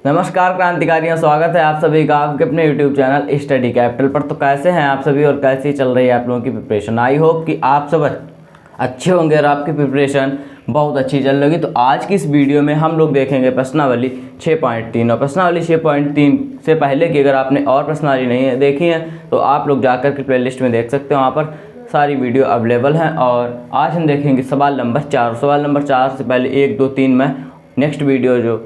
नमस्कार क्रांतिकारियों, स्वागत है आप सभी का आपके अपने YouTube चैनल स्टडी कैपिटल पर। तो कैसे हैं आप सभी और कैसी चल रही है आप लोगों की प्रिपरेशन। आई होप कि आप सब अच्छे होंगे और आपकी प्रिपरेशन बहुत अच्छी चल रही होगी। तो आज की इस वीडियो में हम लोग देखेंगे प्रश्नावली 6.3 और प्रश्नावली 6.3 से पहले की अगर आपने और प्रश्नावली नहीं देखी है तो आप लोग जाकर के प्लेलिस्ट में देख सकते हो, वहाँ पर सारी वीडियो अवेलेबल हैं। और आज हम देखेंगे सवाल नंबर 4। सवाल नंबर 4 से पहले 1, 2, 3 में नेक्स्ट वीडियो जो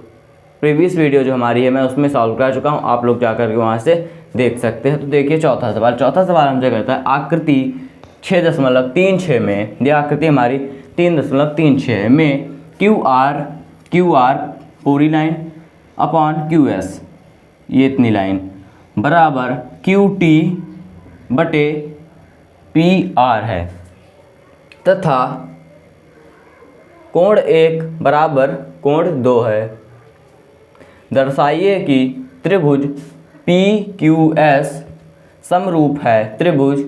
प्रीवियस वीडियो जो हमारी है मैं उसमें सॉल्व कर चुका हूँ, आप लोग जाकर के वहाँ से देख सकते हैं। तो देखिए चौथा सवाल हमसे कहता है आकृति 6.36 में, यह आकृति हमारी 3.36 में क्यू आर पूरी लाइन अपॉन क्यू एस, ये इतनी लाइन बराबर क्यू टी बटे पी आर है तथा कोण 1 बराबर कोण 2 है। दर्शाइए कि त्रिभुज पी क्यू एस समरूप है त्रिभुज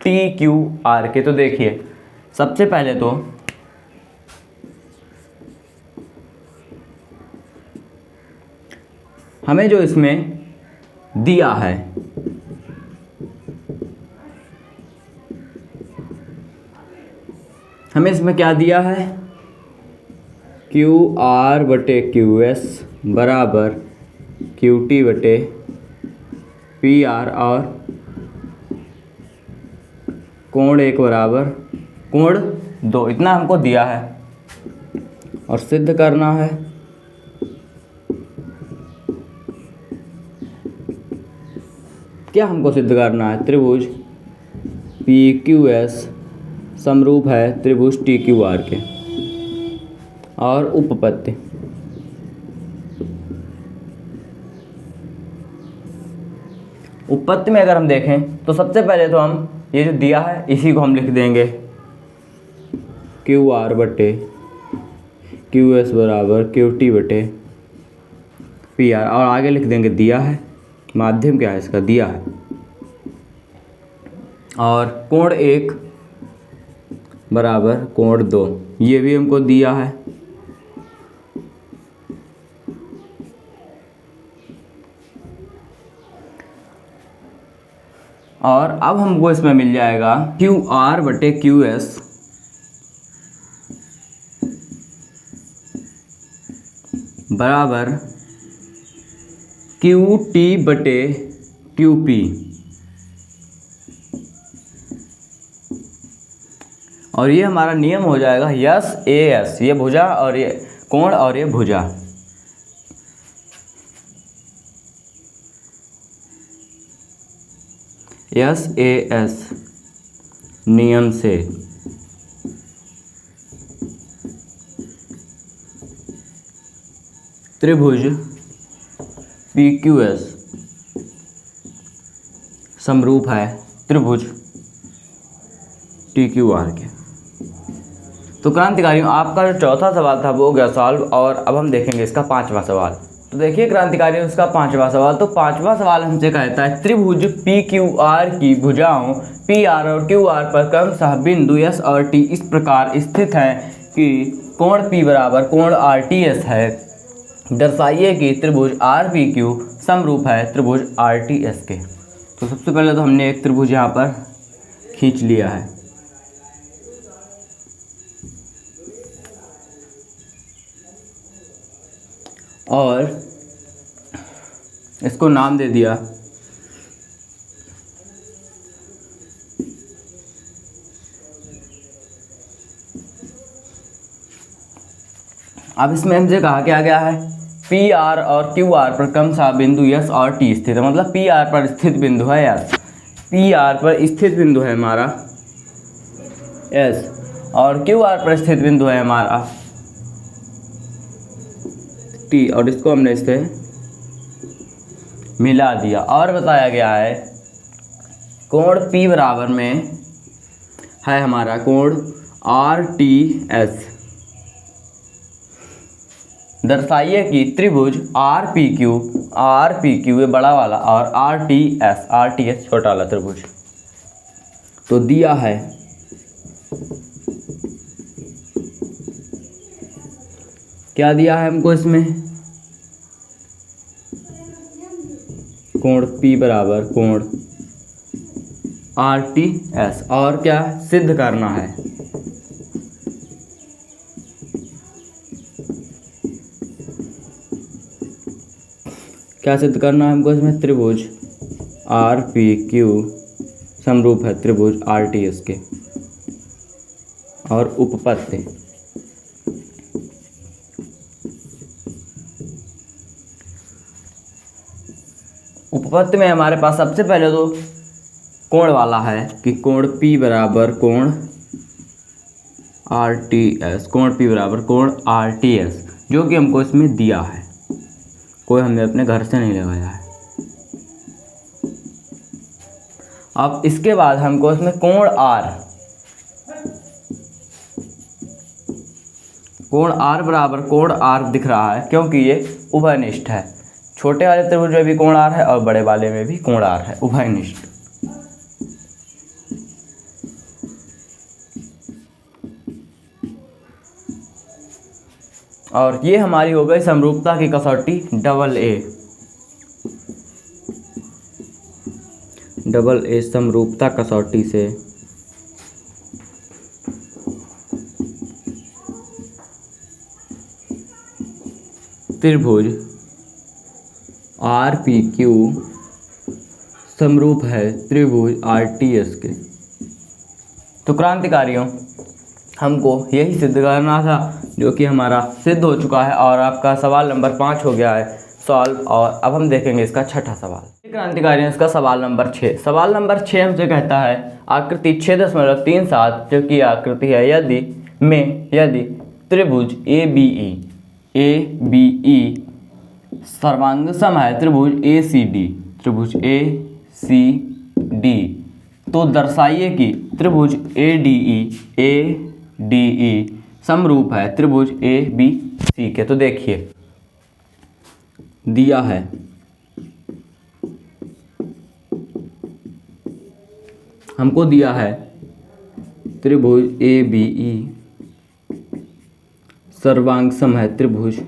टी क्यू आर के। तो देखिए सबसे पहले तो हमें जो इसमें दिया है हमें इसमें क्या दिया है, क्यू आर बटे क्यू एस बराबर क्यू टी बटे पी आर और कोण 1 बराबर कोण 2, इतना हमको दिया है और सिद्ध करना है। क्या हमको सिद्ध करना है, त्रिभुज पी क्यू एस समरूप है त्रिभुज टी क्यू आर के। और उपपत्ति में अगर हम देखें तो सबसे पहले तो हम ये जो दिया है इसी को हम लिख देंगे क्यू आर बटे क्यू एस बराबर क्यू टी बटे पी आर, और आगे लिख देंगे दिया है, माध्यम क्या है इसका, दिया है। और कोण 1 बराबर कोण 2, ये भी हमको दिया है। और अब हमको इसमें मिल जाएगा क्यू आर बटे क्यू एस बराबर क्यू टी बटे क्यू पी, और ये हमारा नियम हो जाएगा यस ए एस, ये भुजा और ये कोण और ये भुजा। यस ए एस नियम से त्रिभुज पी क्यू एस समरूप है त्रिभुज टी क्यू आर के। तो क्रांतिकारियों आपका जो चौथा सवाल था वो हो गया सॉल्व, और अब हम देखेंगे इसका पांचवा सवाल। तो देखिए क्रांतिकारियों इसका पांचवा सवाल, तो पांचवा सवाल हमसे कहता है त्रिभुज पी क्यू आर की भुजाओं पी आर और क्यू आर पर क्रमशः बिंदु एस और टी इस प्रकार स्थित हैं कि कोण पी बराबर कोण आर टी एस है। दर्शाइए कि त्रिभुज आर पी क्यू समरूप है त्रिभुज आर टी एस के। तो सबसे पहले तो हमने एक त्रिभुज यहाँ पर खींच लिया है और इसको नाम दे दिया अब इसमें हमसे कहा क्या गया है, पी आर और क्यू आर पर क्रमशः बिंदु यस और टी स्थित है। मतलब पी आर पर स्थित बिंदु है यस, पी आर पर स्थित बिंदु है हमारा एस और क्यू आर पर स्थित बिंदु है हमारा टी, और इसको हमने इससे मिला दिया। और बताया गया है कोण P बराबर में है हमारा कोण आर टी एस। दर्शाइए कि त्रिभुज आर पी क्यू ये बड़ा वाला और आर टी एस छोटा वाला त्रिभुज। तो दिया है क्या दिया है हमको इसमें, कोण P बराबर कोण RTS। और क्या सिद्ध करना है, क्या सिद्ध करना है हमको इसमें, त्रिभुज RPQ समरूप है त्रिभुज RTS के। और उपपत्ति, उपपत्ति में हमारे पास सबसे पहले तो कोण वाला है कि कोण P बराबर कोण RTS, कोण P बराबर कोण RTS, जो कि हमको इसमें दिया है, कोई हमने अपने घर से नहीं लगाया है। अब इसके बाद हमको इसमें कोण R बराबर कोण R दिख रहा है, क्योंकि ये उभयनिष्ठ है। छोटे वाले त्रिभुज में भी कोण R है और बड़े वाले में भी कोण R है, उभयनिष्ठ। और ये हमारी हो गई समरूपता की कसौटी डबल ए समरूपता कसौटी से त्रिभुज RPQ समरूप है त्रिभुज RTS के। तो क्रांतिकारियों, हमको यही सिद्ध करना था, जो कि हमारा सिद्ध हो चुका है और आपका सवाल नंबर 5 हो गया है सॉल्व। और अब हम देखेंगे इसका छठा सवाल। क्रांतिकारियों, इसका सवाल नंबर 6। सवाल नंबर 6 हमसे कहता है आकृति 6.37 जो कि आकृति है यदि त्रिभुज ABE सर्वांगसम है त्रिभुज ACD, तो दर्शाइए कि त्रिभुज ADE समरूप है त्रिभुज ABC के। तो देखिए दिया है हमको दिया है त्रिभुज ABE सर्वांगसम है त्रिभुज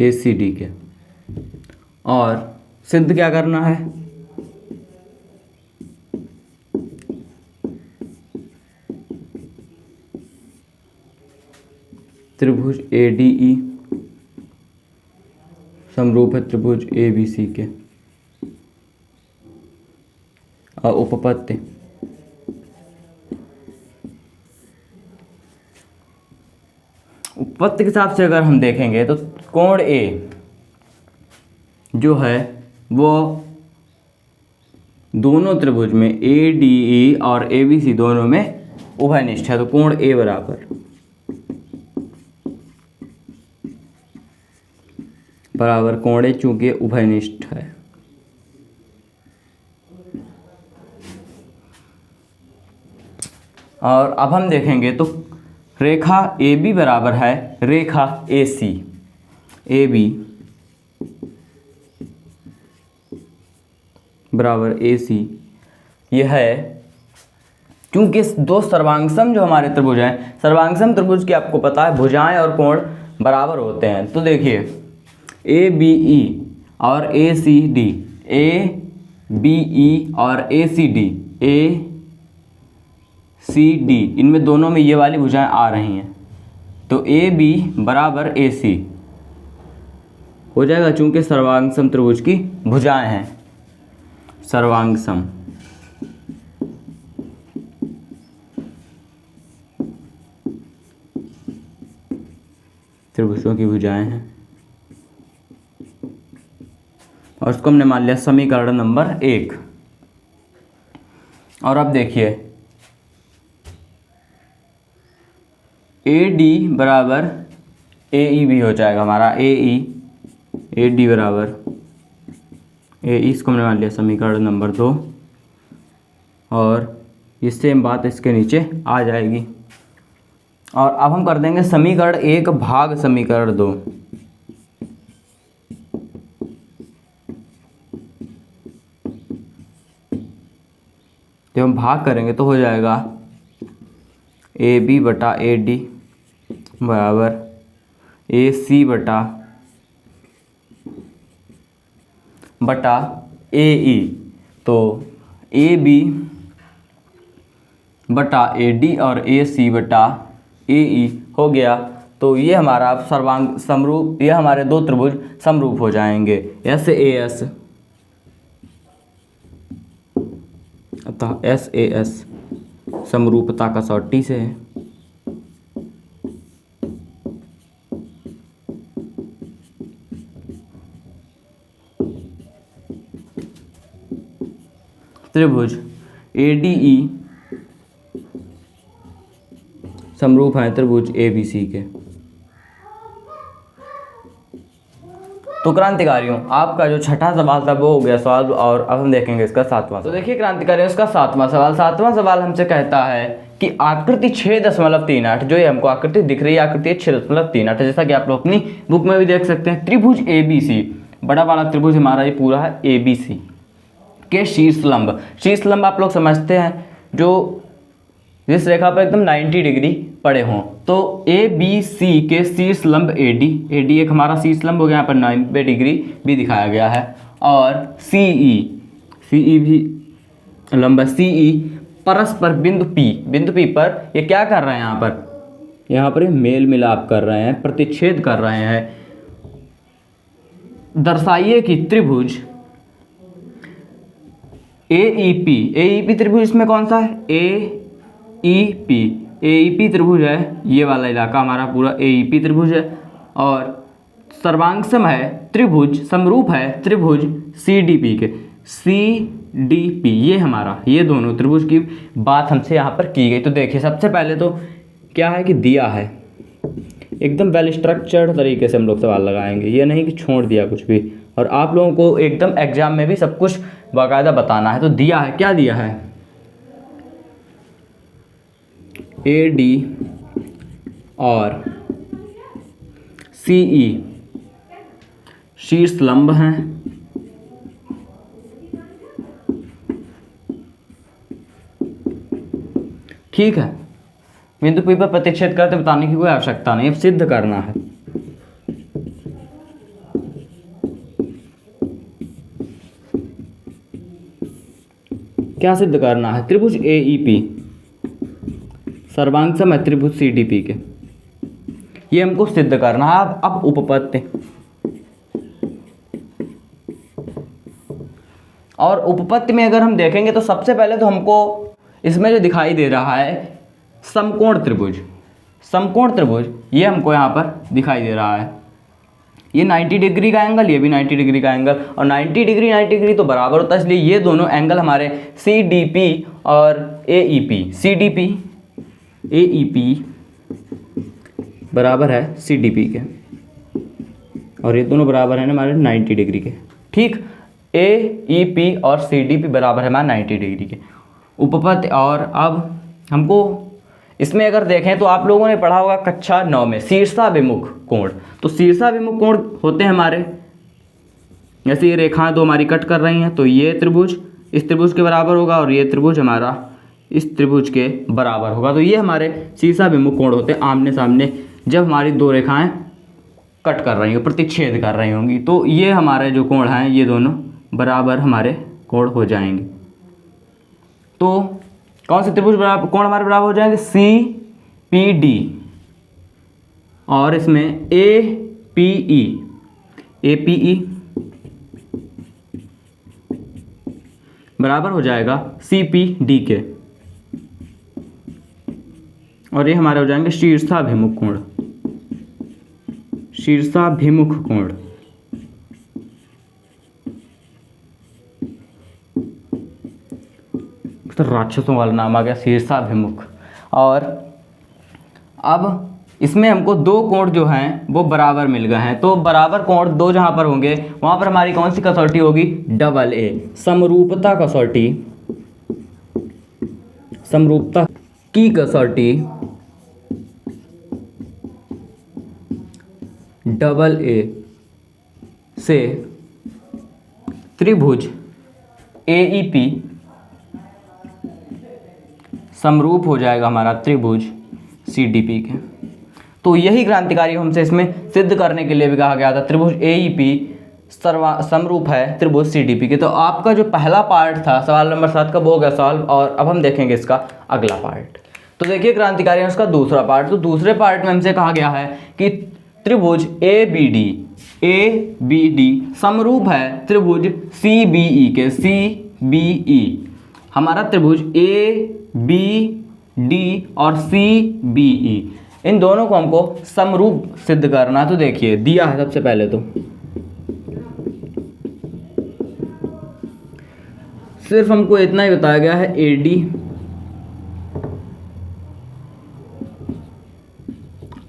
ACD के। और सिद्ध क्या करना है, त्रिभुज ADE समरूप है त्रिभुज ABC के। और उपपत्ति, उपपत्ति के हिसाब से अगर हम देखेंगे तो कोण A जो है वो दोनों त्रिभुज में ADE और ABC दोनों में उभयनिष्ठ है। तो कोण A बराबर कोण A चूंकि उभयनिष्ठ है। और अब हम देखेंगे तो रेखा AB बराबर है रेखा AC। AB बराबर AC यह है, क्योंकि दो सर्वांगसम जो हमारे त्रिभुज हैं, सर्वांगसम त्रिभुज की आपको पता है भुजाएं और कोण बराबर होते हैं। तो देखिए ABE और ACD, ABE और ACD इनमें दोनों में ये वाली भुजाएं आ रही हैं। तो AB बराबर AC हो जाएगा, चूंकि सर्वांगसम त्रिभुज की भुजाएं हैं। सर्वांगसम त्रिभुजों की भुजाएं हैं। और उसको हमने मान लिया समीकरण नंबर 1। और अब देखिए AD बराबर AE भी हो जाएगा हमारा। AD बराबर AE, इसको हमने मान लिया समीकरण नंबर 2। और ये सेम बात इसके नीचे आ जाएगी। और अब हम कर देंगे समीकरण 1 भाग समीकरण 2। जब हम भाग करेंगे तो हो जाएगा AB बटा AD बराबर AC बटा बटा ए ई, तो ए बी बटा ए डी और ए सी बटा ए ई हो गया। तो ये हमारा सर्वांग समरूप, ये हमारे दो त्रिभुज समरूप हो जाएंगे एस ए एस, अतः एस ए एस समरूपता कसौटी से है। त्रिभुज ए डी ई समरूप हैं त्रिभुज ए बी सी के। तो क्रांतिकारियों, आपका जो छठा सवाल था वो हो गया सॉल्व, और अब हम देखेंगे इसका सातवां। तो देखिए क्रांतिकारियों, इसका सातवां सवाल हमसे कहता है कि आकृति 6.38, जो ये हमको आकृति दिख रही है, आकृति 6.38, जैसा कि आप लोग अपनी बुक में भी देख सकते हैं। त्रिभुज ए बी सी, बड़ा वाला त्रिभुज हमारा ये पूरा है ए बी सी के शीर्षलंब आप लोग समझते हैं, जो जिस रेखा पर एकदम 90 डिग्री पड़े हों। तो ए बी सी के शीर्षलंब ए डी एक हमारा शीर्षलंब हो गया, यहाँ पर 90 डिग्री भी दिखाया गया है। और सी ई भी लंब सी ई परस्पर बिंदु पी पर ये क्या कर रहे हैं, यहाँ पर मेल मिलाप कर रहे हैं, प्रतिच्छेद कर रहे हैं। दर्शाइए कि त्रिभुज ए ई पी त्रिभुज इसमें कौन सा है, ए ई पी त्रिभुज है, ये वाला इलाका हमारा पूरा ए ई पी त्रिभुज है। और सर्वांगसम है त्रिभुज, समरूप है त्रिभुज सी डी पी के, सी डी पी, ये हमारा, ये दोनों त्रिभुज की बात हमसे यहाँ पर की गई। तो देखिए सबसे पहले तो क्या है कि दिया है, एकदम वेल स्ट्रक्चर्ड तरीके से हम लोग सवाल लगाएंगे, ये नहीं कि छोड़ दिया कुछ भी। और आप लोगों को एकदम एग्जाम में भी सब कुछ बाकायदा बताना है। तो दिया है, क्या दिया है, ए डी और सी ई शीर्षलंब हैं, ठीक है। बिंदु पी पर प्रतिच्छेद करते बताने की कोई आवश्यकता नहीं, अब सिद्ध करना है। क्या सिद्ध करना है, त्रिभुज ए ई पी सर्वांगसम है त्रिभुज सी डी पी के, ये हमको सिद्ध करना है। अब उपपत्ति, और उपपत्ति में अगर हम देखेंगे तो सबसे पहले तो हमको इसमें जो दिखाई दे रहा है समकोण त्रिभुज, ये हमको यहाँ पर दिखाई दे रहा है। ये 90 डिग्री का एंगल, ये भी 90 डिग्री का एंगल, और 90 डिग्री तो बराबर होता है, इसलिए ये दोनों एंगल हमारे सी डी पी और A E P, C D P A E P बराबर है सी डी पी के, और ये दोनों बराबर है ना हमारे 90 डिग्री के, ठीक। ए ई पी और सी डी पी बराबर है हमारे 90 डिग्री के उपपत्ति। और अब हमको इसमें अगर देखें तो आप लोगों ने पढ़ा होगा कक्षा 9 में शीर्षाभिमुख कोण। तो शीर्षाभिमुख कोण होते हैं हमारे, जैसे ये रेखाएं दो हमारी कट कर रही हैं, तो ये त्रिभुज इस त्रिभुज के बराबर होगा और ये त्रिभुज हमारा इस त्रिभुज के बराबर होगा। तो ये हमारे शीर्षाभिमुख कोण होते हैं, आमने सामने जब हमारी दो रेखाएं कट कर रही हों, प्रतिच्छेद कर रही होंगी, तो ये हमारे जो कोण हैं ये दोनों बराबर हमारे कोण हो जाएंगे। तो कौन से त्रिभुज बराबर कोण हमारे बराबर हो जाएंगे, सी पी डी, और इसमें ए पी ई बराबर हो जाएगा सी पी डी के, और ये हमारे हो जाएंगे शीर्षाभिमुख कोण। तो राक्षसों वाला नाम आ गया शीर्षाभिमुख। और अब इसमें हमको दो कोण जो हैं वो बराबर मिल गए हैं, तो बराबर कोण दो जहाँ पर होंगे वहाँ पर हमारी कौन सी कसौटी होगी, डबल ए, समरूपता की कसौटी डबल ए से त्रिभुज ए ई पी समरूप हो जाएगा हमारा त्रिभुज सी डी पी के। तो यही क्रांतिकारी हमसे इसमें सिद्ध करने के लिए भी कहा गया था, त्रिभुज ए ई पी समरूप है त्रिभुज CDP के। तो आपका जो पहला पार्ट था सवाल नंबर 7 का वो हो गया सॉल्व, और अब हम देखेंगे इसका अगला पार्ट। तो देखिए क्रांतिकारियों, उसका दूसरा पार्ट। तो दूसरे पार्ट में हमसे कहा गया है कि त्रिभुज ABD समरूप है त्रिभुज CBE के। CBE हमारा त्रिभुज ABD और CBE, इन दोनों को हमको समरूप सिद्ध करना है। तो देखिए दिया है सबसे पहले तो सिर्फ हमको इतना ही बताया गया है, AD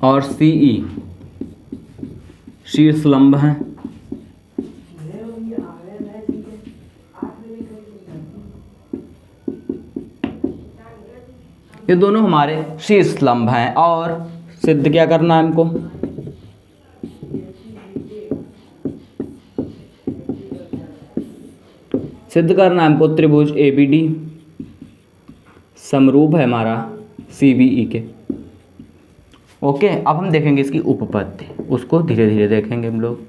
और CE शीर्ष लंब हैं। ये दोनों हमारे शीर्ष लंब हैं, और सिद्ध क्या करना है हमको, सिद्ध करना है हमको त्रिभुज ABD समरूप है हमारा CBE के। ओके, अब हम देखेंगे इसकी उपपत्ति, उसको धीरे धीरे देखेंगे हम लोग।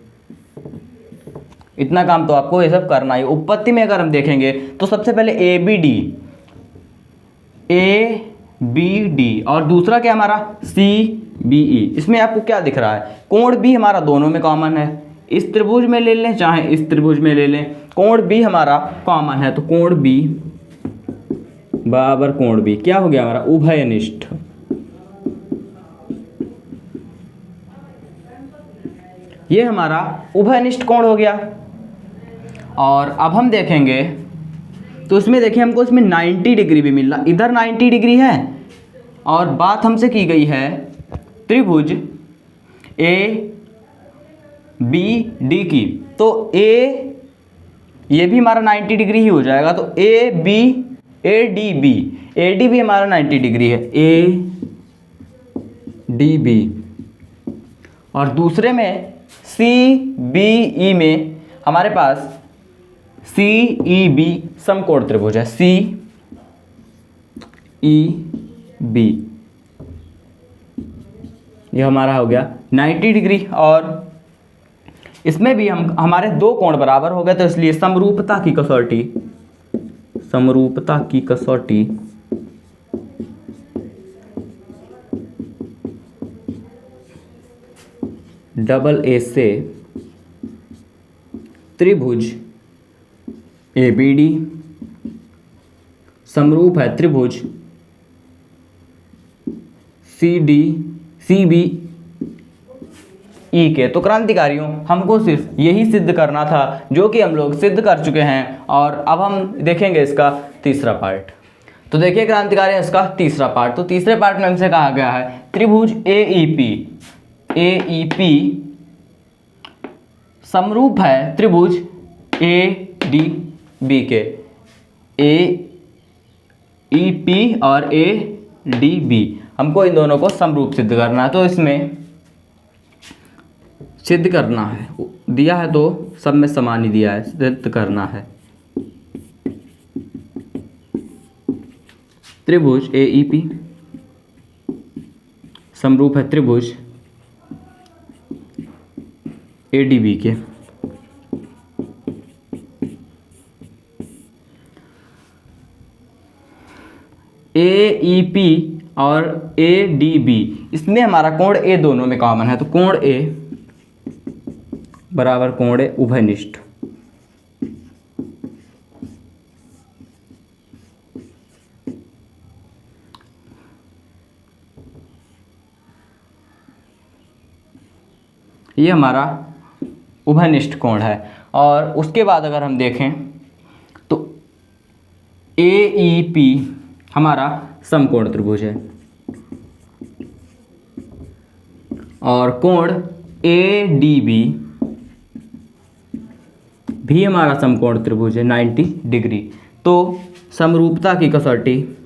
इतना काम तो आपको ये सब करना ही। उपपत्ति में अगर हम देखेंगे तो सबसे पहले ABD और दूसरा क्या हमारा CBE। इसमें आपको क्या दिख रहा है, कोण भी हमारा दोनों में कॉमन है। इस त्रिभुज में ले लें चाहे इस त्रिभुज में ले लें, कोण भी हमारा कॉमन है। तो कोण B बराबर कोण B क्या हो गया हमारा, उभयनिष्ठ। ये हमारा उभयनिष्ठ कोण हो गया। और अब हम देखेंगे तो इसमें देखिए हमको इसमें 90 डिग्री भी मिल रहा, इधर 90 डिग्री है। और बात हमसे की गई है त्रिभुज ABD की, तो ये भी हमारा 90 डिग्री ही हो जाएगा। तो AD भी हमारा 90 डिग्री है, ADB। और दूसरे में CBE में हमारे पास CEB समकोण त्रिभुज है, CEB ये हमारा हो गया 90 डिग्री। और इसमें भी हमारे दो कोण बराबर हो गए, तो इसलिए समरूपता की कसौटी AA से त्रिभुज ABD समरूप है त्रिभुज CBE के। तो क्रांतिकारियों, हमको सिर्फ यही सिद्ध करना था, जो कि हम लोग सिद्ध कर चुके हैं। और अब हम देखेंगे इसका तीसरा पार्ट। तो देखिए क्रांतिकारियों, इसका तीसरा पार्ट। तो तीसरे पार्ट में हमसे कहा गया है त्रिभुज AEP समरूप है त्रिभुज ADB के। AEP और ADB हमको इन दोनों को समरूप सिद्ध करना है। तो इसमें सिद्ध करना है, दिया है तो सब में समान ही दिया है, सिद्ध करना है। त्रिभुज AEP समरूप है त्रिभुज ADB के। AEP और ADB इसमें हमारा कोण A दोनों में कॉमन है, तो कोण A बराबर कोण A उभयनिष्ठ। ये हमारा उभयनिष्ठ कोण है। और उसके बाद अगर हम देखें तो AEP हमारा समकोण त्रिभुज है, और कोण ADB भी हमारा समकोण त्रिभुज है 90 डिग्री। तो समरूपता की कसौटी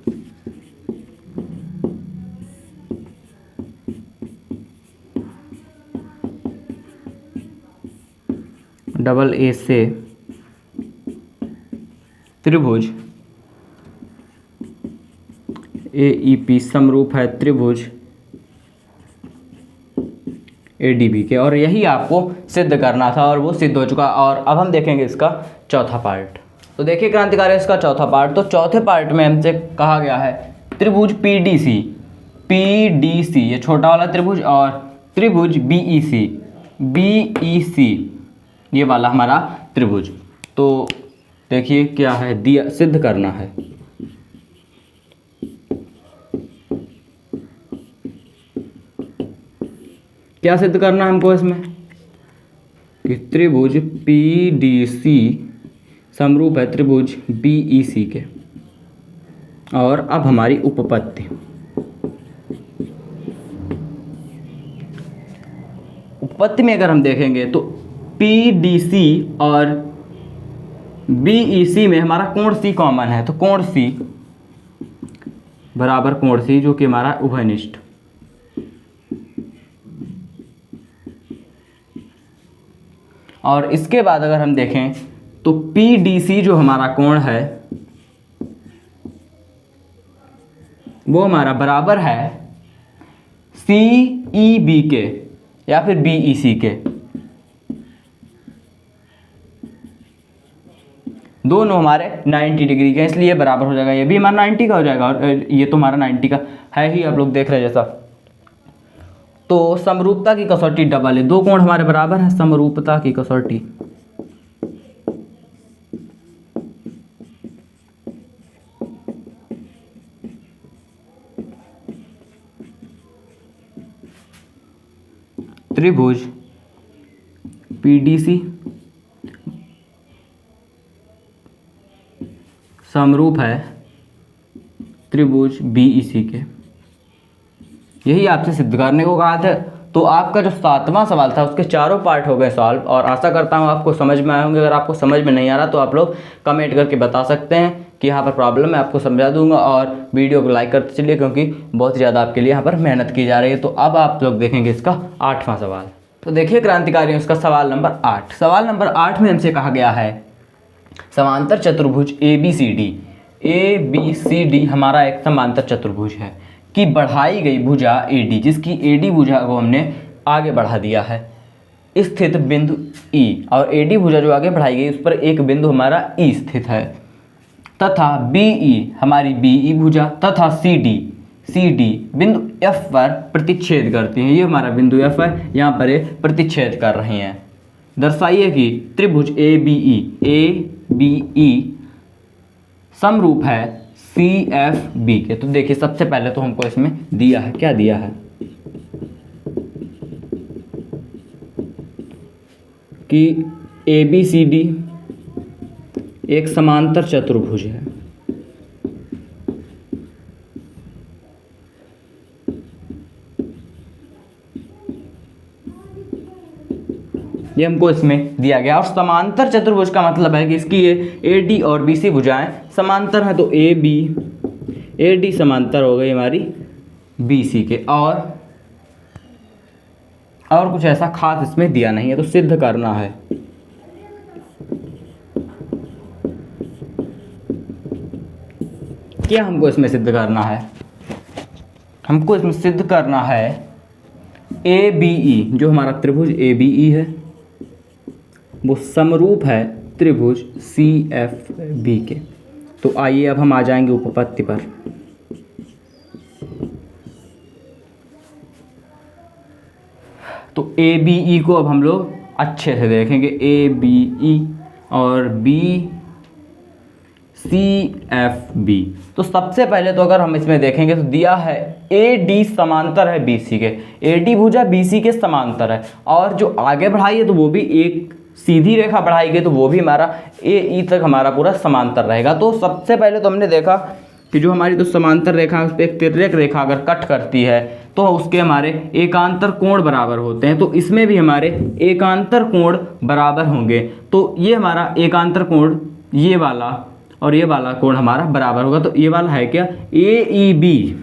AA से त्रिभुज AEP समरूप है त्रिभुज ADB के, और यही आपको सिद्ध करना था और वो सिद्ध हो चुका। और अब हम देखेंगे इसका चौथा पार्ट। तो देखिए क्रांतिकारी, इसका चौथा पार्ट, तो चौथे पार्ट में हमसे कहा गया है त्रिभुज PDC ये छोटा वाला त्रिभुज, और त्रिभुज BEC ये वाला हमारा त्रिभुज। तो देखिए क्या है दिया, सिद्ध करना है। क्या सिद्ध करना है हमको इसमें कि त्रिभुज PDC समरूप है त्रिभुज BEC के। और अब हमारी उपपत्ति में अगर हम देखेंगे तो PDC और BEC में हमारा कोण C कॉमन है, तो कोण C बराबर कोण C जो कि हमारा उभयनिष्ठ। और इसके बाद अगर हम देखें तो PDC जो हमारा कोण है वो हमारा बराबर है CEB के या फिर BEC के। दोनों हमारे 90 डिग्री के, इसलिए बराबर हो जाएगा। ये भी हमारा 90 का हो जाएगा और ये तो हमारा 90 का है ही, आप लोग देख रहे हैं जैसा। तो समरूपता की कसौटी डबल है, दो कोण हमारे बराबर हैं, समरूपता की कसौटी। त्रिभुज PDC समरूप है त्रिभुज BEC के। यही आपसे सिद्ध करने को कहा था। तो आपका जो 7वां सवाल था उसके चारों पार्ट हो गए सॉल्व, और आशा करता हूँ आपको समझ में आए होंगे। अगर आपको समझ में नहीं आ रहा तो आप लोग कमेंट करके बता सकते हैं कि यहाँ पर प्रॉब्लम है, आपको समझा दूंगा। और वीडियो को लाइक करते चलिए क्योंकि बहुत ज़्यादा आपके लिए यहाँ पर मेहनत की जा रही है। तो अब आप लोग देखेंगे इसका 8वां सवाल। तो देखिए क्रांतिकारियों, इसका सवाल नंबर 8। सवाल नंबर 8 में हमसे कहा गया है समांतर चतुर्भुज ABCD हमारा एक समांतर चतुर्भुज है कि बढ़ाई गई भुजा AD, जिसकी AD भुजा को हमने आगे बढ़ा दिया है, स्थित बिंदु E, और AD भुजा जो आगे बढ़ाई गई उस पर एक बिंदु हमारा E स्थित है, तथा BE हमारी BE भुजा तथा CD बिंदु F पर प्रतिच्छेद करती हैं। ये हमारा बिंदु F है, यहाँ पर ये प्रतिच्छेद कर रही हैं। दर्शाइए कि त्रिभुज ABE समरूप है CFB के। तो देखिए सबसे पहले तो हमको इसमें दिया है, क्या दिया है कि ABCD एक समांतर चतुर्भुज है। ये हमको इसमें दिया गया। और समांतर चतुर्भुज का मतलब है कि इसकी ये AD और BC भुजाएं समांतर हैं, तो AD समांतर हो गई हमारी BC के। और कुछ ऐसा खास इसमें दिया नहीं है, तो सिद्ध करना है। क्या हमको इसमें सिद्ध करना है? हमको इसमें सिद्ध करना है ABE जो हमारा त्रिभुज ABE है वो समरूप है त्रिभुज CFB के। तो आइए अब हम आ जाएंगे उपपत्ति पर। तो ABE को अब हम लोग अच्छे से देखेंगे, ABE और CFB। तो सबसे पहले तो अगर हम इसमें देखेंगे तो दिया है AD समांतर है BC के, AD भुजा BC के समांतर है, और जो आगे बढ़ाई है तो वो भी एक सीधी रेखा बढ़ाई गई, तो वो भी हमारा AE तक हमारा पूरा समांतर रहेगा। तो सबसे पहले तो हमने देखा कि जो हमारी तो समांतर रेखा उस पर एक तिर्यक रेखा अगर कट करती है तो उसके हमारे एकांतर कोण बराबर होते हैं। तो इसमें भी हमारे एकांतर कोण बराबर होंगे। तो ये हमारा एकांतर कोण ये वाला और ये वाला कोण हमारा बराबर होगा। तो ये वाला है क्या, AEB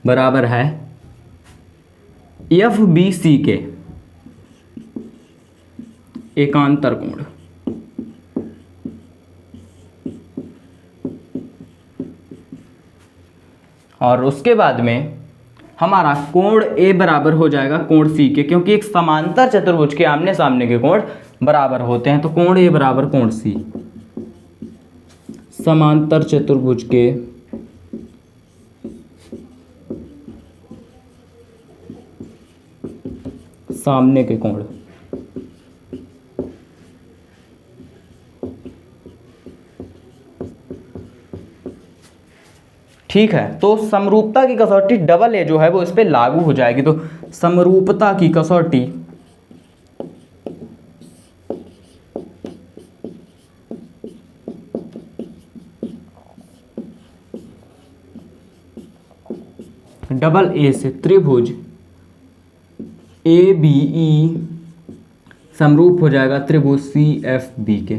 बराबर है FBC के एकांतर कोण। और उसके बाद में हमारा कोण ए बराबर हो जाएगा कोण सी के, क्योंकि एक समांतर चतुर्भुज के आमने सामने के कोण बराबर होते हैं। तो कोण ए बराबर कोण सी, समांतर चतुर्भुज के सामने के कोण। ठीक है, तो समरूपता की कसौटी डबल ए जो है वो इस पे लागू हो जाएगी। तो समरूपता की कसौटी डबल ए से त्रिभुज ए बी ई समरूप हो जाएगा त्रिभुज सी एफ बी के,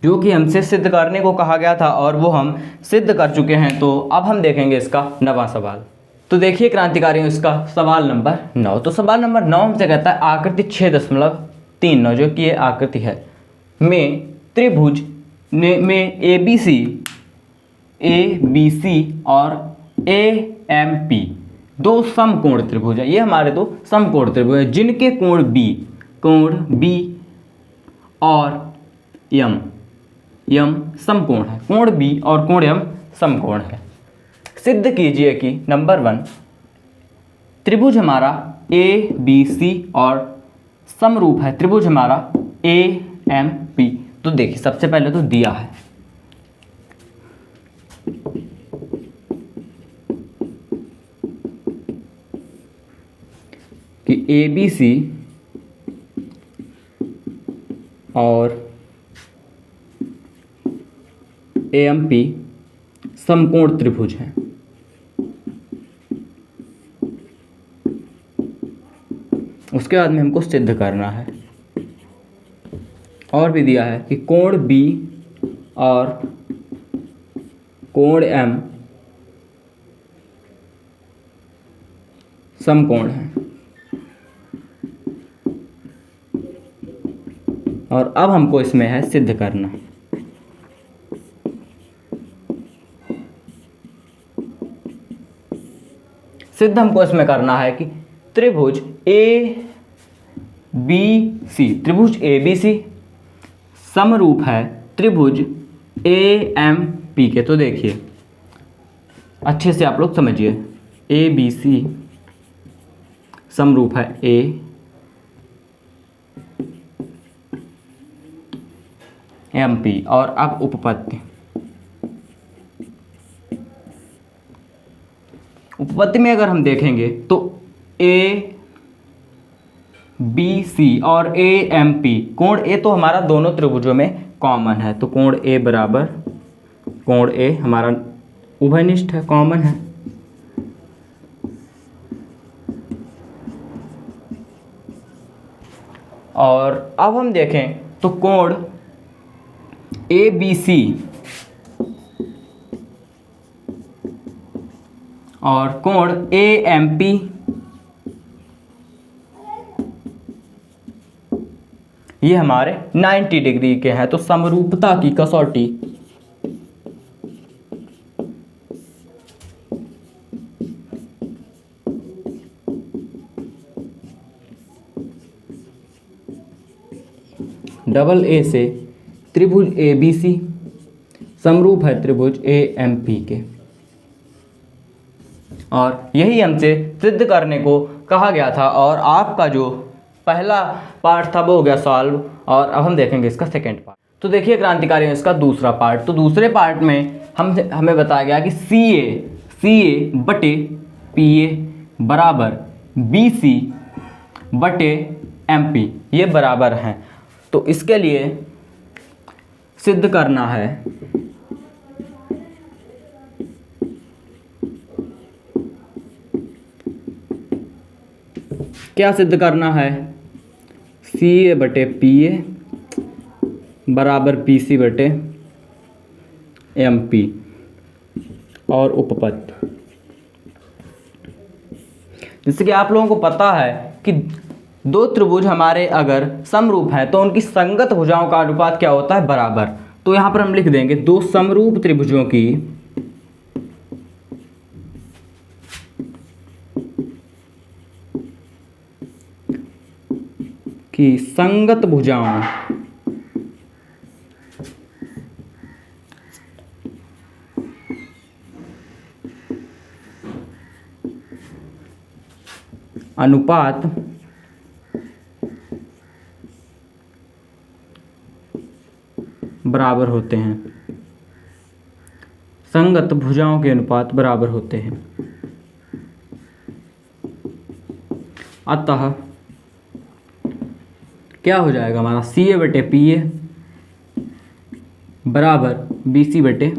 जो कि हमसे सिद्ध करने को कहा गया था और वो हम सिद्ध कर चुके हैं। तो अब हम देखेंगे इसका 9वां सवाल। तो देखिए क्रांतिकारियों, इसका सवाल नंबर 9। तो सवाल नंबर 9 हमसे कहता है आकृति 6.39 जो कि ये आकृति है में त्रिभुज में ए बी सी और ए एम पी दो समकोण त्रिभुज है। ये हमारे दो समकोण त्रिभुज है जिनके कोण बी और यम समकोण है। कोण बी और कोण यम समकोण है। सिद्ध कीजिए कि नंबर 1 त्रिभुज हमारा ए बी सी और समरूप है त्रिभुज हमारा ए एम पी। तो देखिए सबसे पहले तो दिया है कि ए बी सी और ए एम पी समकोण त्रिभुज हैं। उसके बाद में हमको सिद्ध करना है। और भी दिया है कि कोण बी और कोण एम समकोण है। और अब हमको इसमें है सिद्ध करना। सिद्ध हमको इसमें करना है कि त्रिभुज ए बी सी समरूप है त्रिभुज ए एम पी के। तो देखिए अच्छे से आप लोग समझिए, ए बी सी समरूप है ए एम पी। और अब उपपत्ति में अगर हम देखेंगे तो ए बी सी और ए एम पी कोण ए तो हमारा दोनों त्रिभुजों में कॉमन है। तो कोण ए बराबर कोण ए हमारा उभयनिष्ठ है, कॉमन है। और अब हम देखें तो कोण ए बी सी और कोण ए एम पी ये हमारे 90 डिग्री के हैं। तो समरूपता की कसौटी डबल ए से त्रिभुज ए बी सी समरूप है त्रिभुज ए एम पी के। और यही हमसे सिद्ध करने को कहा गया था। और आपका जो पहला पार्ट था वो हो गया सॉल्व। और अब हम देखेंगे इसका सेकेंड पार्ट। तो देखिए क्रांतिकारियों, इसका दूसरा पार्ट। तो दूसरे पार्ट में हमें बताया गया कि सी ए बटे पी ए बराबर बी सी बटे एम पी ये बराबर हैं। तो इसके लिए सिद्ध करना है क्या सिद्ध करना है, सी ए बटे पी ए बराबर पी सी बटे एम पी और उपपत्त। जैसे कि आप लोगों को पता है कि दो त्रिभुज हमारे अगर समरूप हैं तो उनकी संगत भुजाओं का अनुपात क्या होता है, बराबर। तो यहाँ पर हम लिख देंगे दो समरूप त्रिभुजों की की संगत भुजाओं अनुपात बराबर होते हैं। संगत भुजाओं के अनुपात बराबर होते हैं। अतः क्या हो जाएगा हमारा CA बटे PA बराबर BC बटे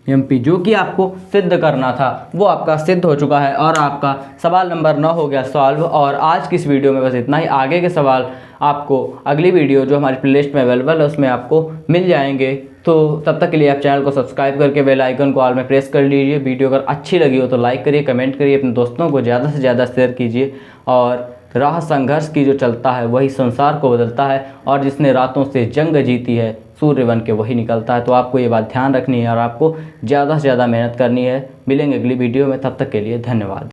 MP। जो कि आपको सिद्ध करना था वो आपका सिद्ध हो चुका है और आपका सवाल नंबर 9 हो गया सॉल्व। और आज की इस वीडियो में बस इतना ही। आगे के सवाल आपको अगली वीडियो जो हमारी प्लेलिस्ट में अवेलेबल है उसमें आपको मिल जाएंगे। तो तब तक के लिए आप चैनल को सब्सक्राइब करके बेल आइकन को ऑल में प्रेस कर लीजिए। वीडियो अगर अच्छी लगी हो तो लाइक करिए, कमेंट करिए, अपने दोस्तों को ज़्यादा से ज़्यादा शेयर कीजिए। और राह संघर्ष की जो चलता है वही संसार को बदलता है, और जिसने रातों से जंग जीती है सूर्य बन के वही निकलता है। तो आपको ये बात ध्यान रखनी है और आपको ज़्यादा से ज़्यादा मेहनत करनी है। मिलेंगे अगली वीडियो में, तब तक के लिए धन्यवाद।